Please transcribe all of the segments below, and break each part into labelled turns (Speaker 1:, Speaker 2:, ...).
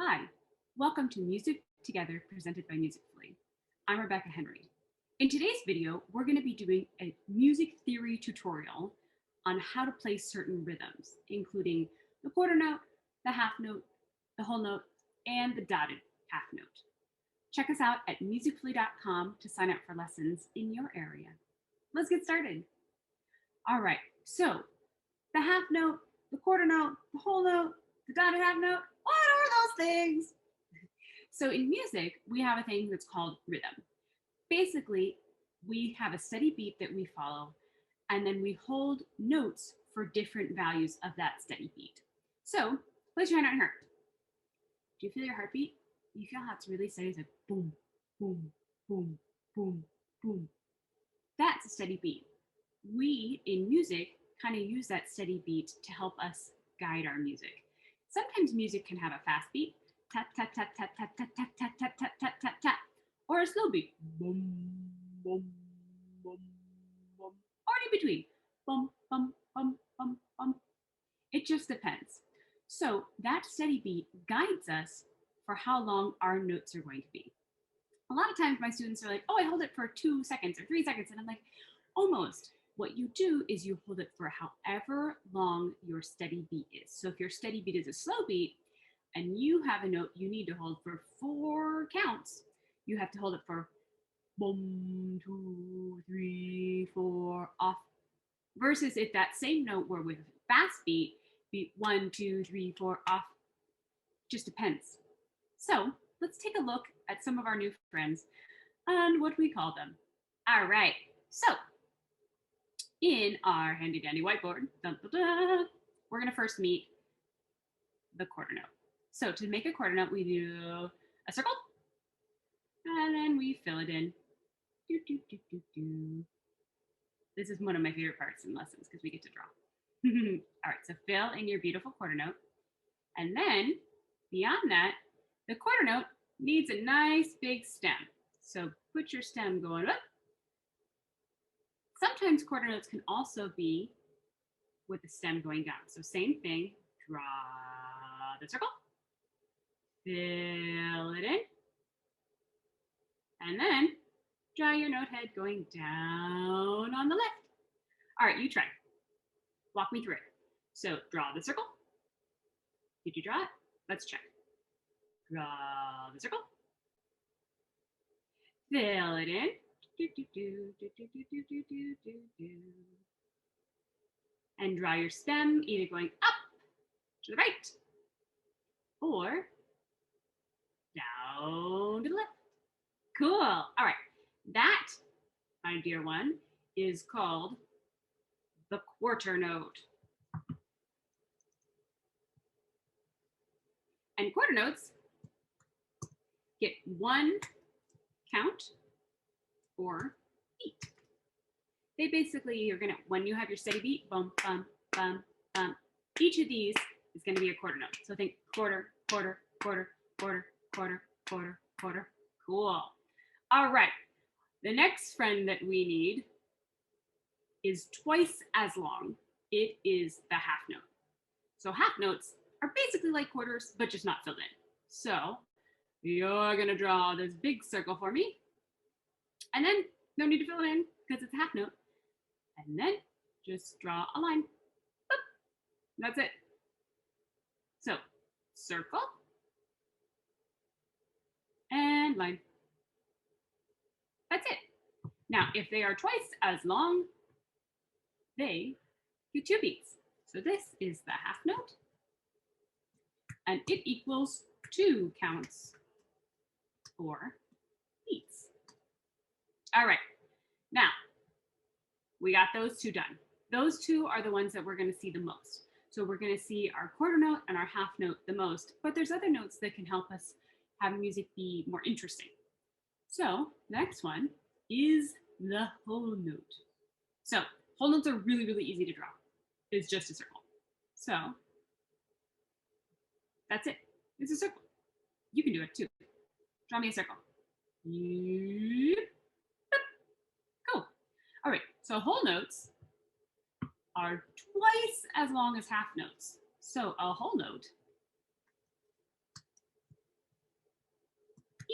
Speaker 1: Hi, welcome to Music Together presented by Musicfully. I'm Rebecca Henry. In today's video, we're going to be doing a music theory tutorial on how to play certain rhythms, including the quarter note, the half note, the whole note, and the dotted half note. Check us out at musicfully.com to sign up for lessons in your area. Let's get started. All right, so the half note, the quarter note, the whole note, the dotted half note, what are those things? So in music, we have a thing that's called rhythm. Basically, we have a steady beat that we follow, and then we hold notes for different values of that steady beat. So place your hand on your heart. Do you feel your heartbeat? You feel how it's really steady? It's like boom, boom, boom, boom, boom. That's a steady beat. We, in music, kind of use that steady beat to help us guide our music. Sometimes music can have a fast beat, tap, tap, tap, tap, tap, tap, tap, tap, tap, tap, tap, tap, tap, or a slow beat, boom, boom, boom, boom, or in between, bum, bum, bum, bum, bum. It just depends. So that steady beat guides us for how long our notes are going to be. A lot of times my students are like, oh, I hold it for 2 seconds or 3 seconds. And I'm like, almost. What you do is you hold it for however long your steady beat is. So if your steady beat is a slow beat and you have a note you need to hold for 4 counts, you have to hold it for 1, 2, 3, 4, off. Versus if that same note were with fast beat 1, 2, 3, 4, off. Just depends. So let's take a look at some of our new friends and what we call them. All right, so in our handy dandy whiteboard, dun, dun, dun, we're gonna first meet the quarter note. So to make a quarter note, we do a circle, and then we fill it in. Do, do, do, do, do. This is one of my favorite parts in lessons because we get to draw. All right, so fill in your beautiful quarter note. And then beyond that, the quarter note needs a nice big stem. So put your stem going up. Sometimes quarter notes can also be with the stem going down. So same thing, draw the circle, fill it in, and then draw your note head going down on the left. All right, you try. Walk me through it. So draw the circle. Did you draw it? Let's check. Draw the circle. Fill it in. And draw your stem either going up to the right or down to the left. Cool. All right. That, my dear one, is called the quarter note. And quarter notes get 1 count or beat. They basically, you're gonna, when you have your steady beat, bum, bum, bum, bum, each of these is gonna be a quarter note. So think quarter, quarter, quarter, quarter, quarter, quarter, quarter. Cool. All right. The next friend that we need is twice as long. It is the half note. So half notes are basically like quarters, but just not filled in. So you're gonna draw this big circle for me. And then no need to fill it in because it's a half note. And then just draw a line. Boop. That's it. So circle and line. That's it. Now, if they are twice as long, they get 2 beats. So this is the half note, and it equals 2 counts or beats. All right, now we got those 2 done. Those 2 are the ones that we're gonna see the most. So we're gonna see our quarter note and our half note the most, but there's other notes that can help us have music be more interesting. So the next one is the whole note. So whole notes are really, really easy to draw. It's just a circle. So that's it. It's a circle. You can do it too. Draw me a circle. Cool. All right, so whole notes are twice as long as half notes. So a whole note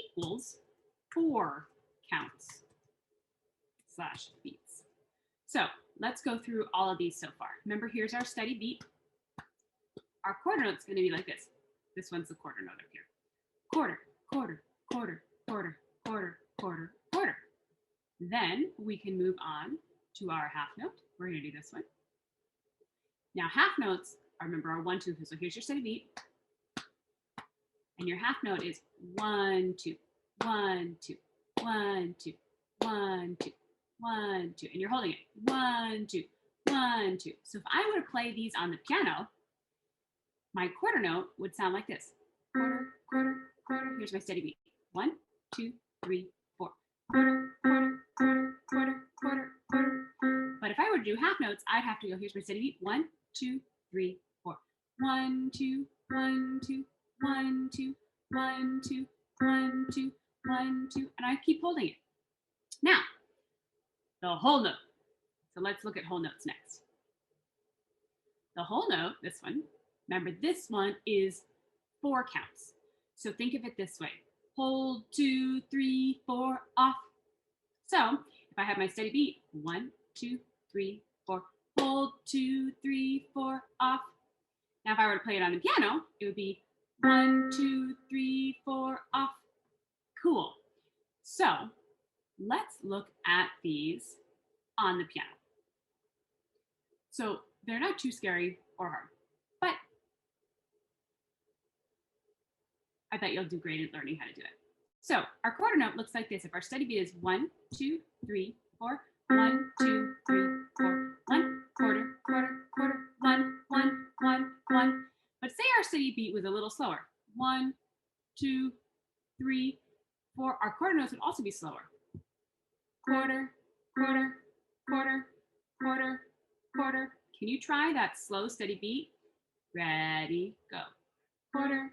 Speaker 1: equals 4 counts slash beats. So let's go through all of these so far. Remember, here's our steady beat. Our quarter note's going to be like this. This one's the quarter note up here. Quarter, quarter, quarter, quarter, quarter, quarter, quarter. Then we can move on to our half note. We're going to do this one. Now, half notes are, remember, our 1, 2. So here's your steady beat. And your half note is 1, 2, 1, 2, 1, 2, 1, 2, 1, 2. And you're holding it. 1, 2, 1, 2. So if I were to play these on the piano, my quarter note would sound like this. Quarter, quarter, quarter. Here's my steady beat. 1, 2, 3, 4. Quarter, quarter, quarter, quarter, quarter, quarter. But if I were to do half notes, I'd have to go, here's my steady beat. 1, 2, 3, 4. 1, 2, 1, 2, 1, 2, 1, 2, 1, 2, 1, 2. And I keep holding it. Now, the whole note. So let's look at whole notes next. The whole note, this one, remember this one is 4 counts. So think of it this way. Hold, 2, 3, 4, off. So if I have my steady beat, 1, 2, 3, 4, hold, 2, 3, 4, off. Now if I were to play it on the piano, it would be 1, 2, 3, 4, off. Cool. So let's look at these on the piano. So they're not too scary or hard, but I bet you'll do great at learning how to do it. So our quarter note looks like this. If our steady beat is 1, 2, 3, 4, 1, 2, 3, 4, 1, quarter, quarter, quarter, 1, 1, 1, 1. But say our steady beat was a little slower. 1, 2, 3, 4. Our quarter notes would also be slower. Quarter, quarter, quarter, quarter, quarter. Can you try that slow, steady beat? Ready, go. Quarter,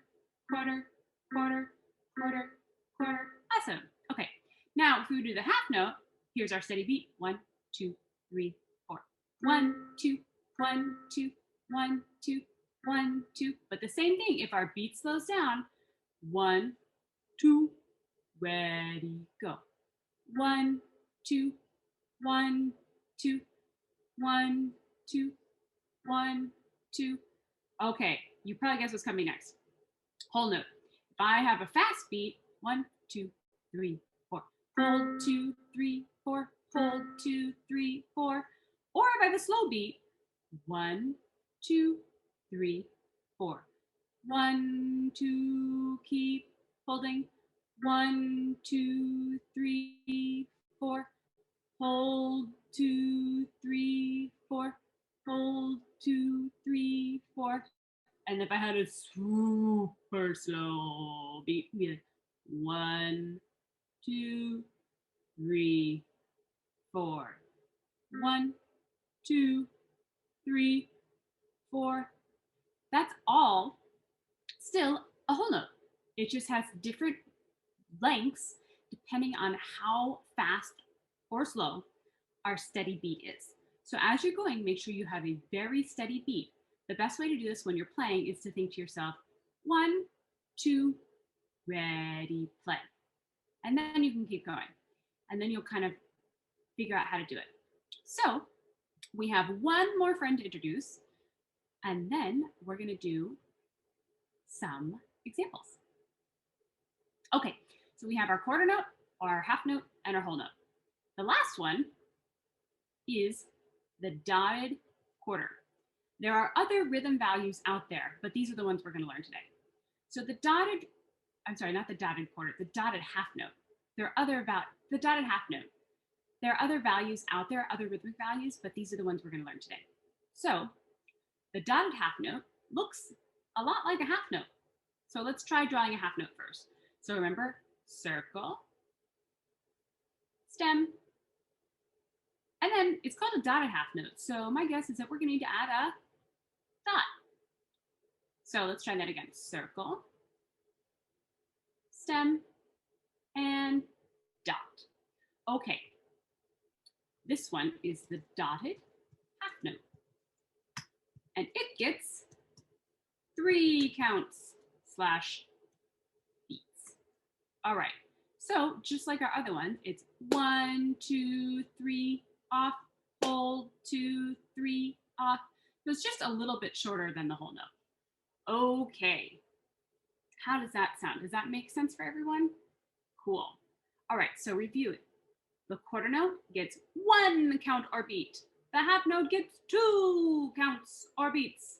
Speaker 1: quarter, quarter, quarter, quarter. Awesome. Okay. Now, if we do the half note, here's our steady beat. 1, 2, 3, 4. 1, 2, 1, 2, 1, 2, 1, 2. But the same thing, if our beat slows down, 1, 2, ready, go. 1, 2, 1, 2, 1, 2, 1, 2. Okay, you probably guess what's coming next. Whole note. If I have a fast beat, 1, 2, 3, 4. Hold, 2, 3, 4. Hold, 2, 3, 4. Or if I have a slow beat, 1, 2, 3, 4. 1, 2, keep holding. 1, 2, 3, 4. Hold, 2, 3, 4. Hold, 2, 3, 4. And if I had a super slow beat, it'd be like 1, 2, 3, 4. 1, 2, 3, 4. That's all still a whole note. It just has different lengths depending on how fast or slow our steady beat is. So as you're going, make sure you have a very steady beat. The best way to do this when you're playing is to think to yourself, 1, 2, ready, play. And then you can keep going. And then you'll kind of figure out how to do it. So we have one more friend to introduce, and then we're going to do some examples. Okay, so we have our quarter note, our half note, and our whole note. The last one is the dotted quarter. There are other rhythm values out there, but these are the ones we're going to learn today. So the dotted, I'm sorry, not the dotted quarter, the dotted half note. There are other the dotted half note. There are other values out there, other rhythmic values, but these are the ones we're going to learn today. So the dotted half note looks a lot like a half note. So let's try drawing a half note first. So remember, circle, stem, and then it's called a dotted half note. So my guess is that we're going to need to add a dot. So let's try that again. Circle, stem, and dot. Okay. This one is the dotted half note. And it gets 3 counts / beats. All right. So just like our other ones, it's 1, 2, 3, off, hold, 2, 3, off. So it's just a little bit shorter than the whole note. Okay. How does that sound? Does that make sense for everyone? Cool. All right, so review it. The quarter note gets 1 count or beat. The half note gets 2 counts or beats.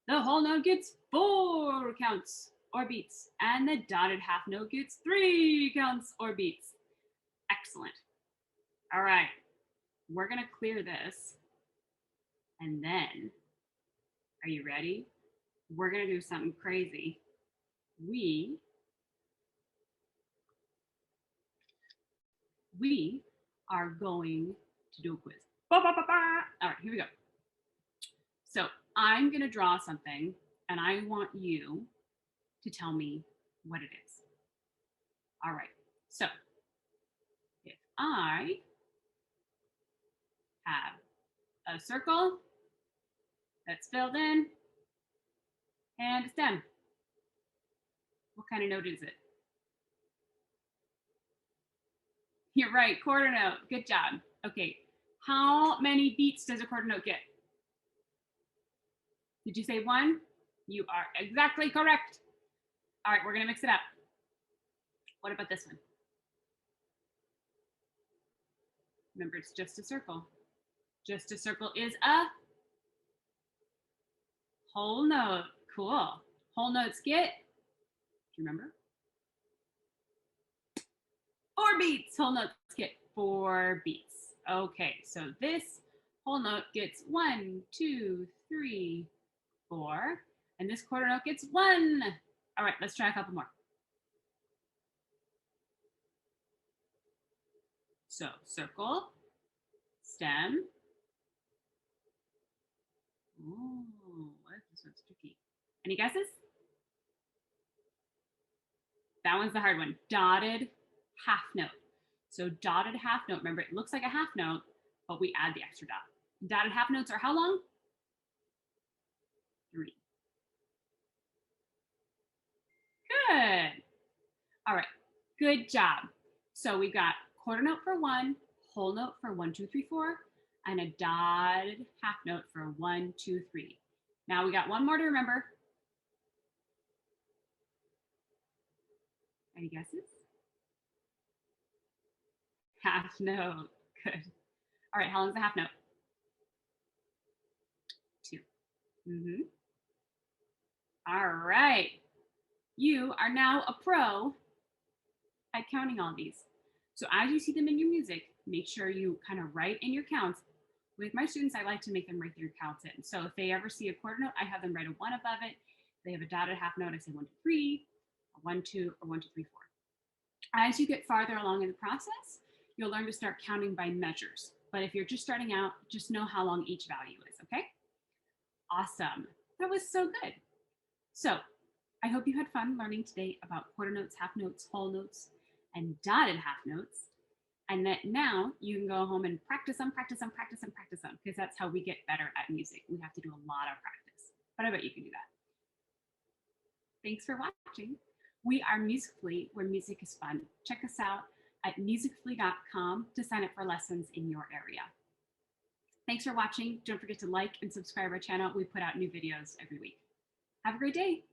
Speaker 1: The whole note gets 4 counts or beats. And the dotted half note gets 3 counts or beats. Excellent. All right, we're gonna clear this. And then, are you ready? We're gonna do something crazy. We are going to do a quiz. Ba, ba, ba, ba. All right, here we go. So I'm going to draw something and I want you to tell me what it is. All right, so if I have a circle that's filled in and a stem, what kind of note is it? You're right, quarter note. Good job. Okay, how many beats does a quarter note get? Did you say 1? You are exactly correct. All right, we're gonna mix it up. What about this one? Remember, it's just a circle. Just a circle is a whole note. Cool. Whole notes get, do you remember? 4 beats. Whole notes get 4 beats. Okay, so this whole note gets 1, 2, 3, 4. And this quarter note gets 1. All right, let's try a couple more. So circle, stem. Oh, what? This one's tricky. Any guesses? That one's the hard one. Dotted half note. So dotted half note, remember it looks like a half note, but we add the extra dot. Dotted half notes are how long? 3. Good. All right, good job. So we've got quarter note for 1, whole note for 1, 2, 3, 4, and a dotted half note for 1, 2, 3. Now we got one more to remember. Any guesses? Half note. Good. All right, how long is the half note? 2. Mm-hmm. All right. You are now a pro at counting all these. So as you see them in your music, make sure you kind of write in your counts. With my students, I like to make them write their counts in. So if they ever see a quarter note, I have them write a 1 above it. If they have a dotted half note, I say 1, 2, 3, or 1, 2, or 1, 2, 3, 4. As you get farther along in the process, you'll learn to start counting by measures. But if you're just starting out, just know how long each value is, okay? Awesome. That was so good. So I hope you had fun learning today about quarter notes, half notes, whole notes, and dotted half notes. And that now you can go home and practice them, practice them, practice them, practice them, because that's how we get better at music. We have to do a lot of practice. But I bet you can do that. Thanks for watching. We are Musicfully, where music is fun. Check us out at musicfully.com to sign up for lessons in your area. Thanks for watching. Don't forget to like and subscribe our channel. We put out new videos every week. Have a great day.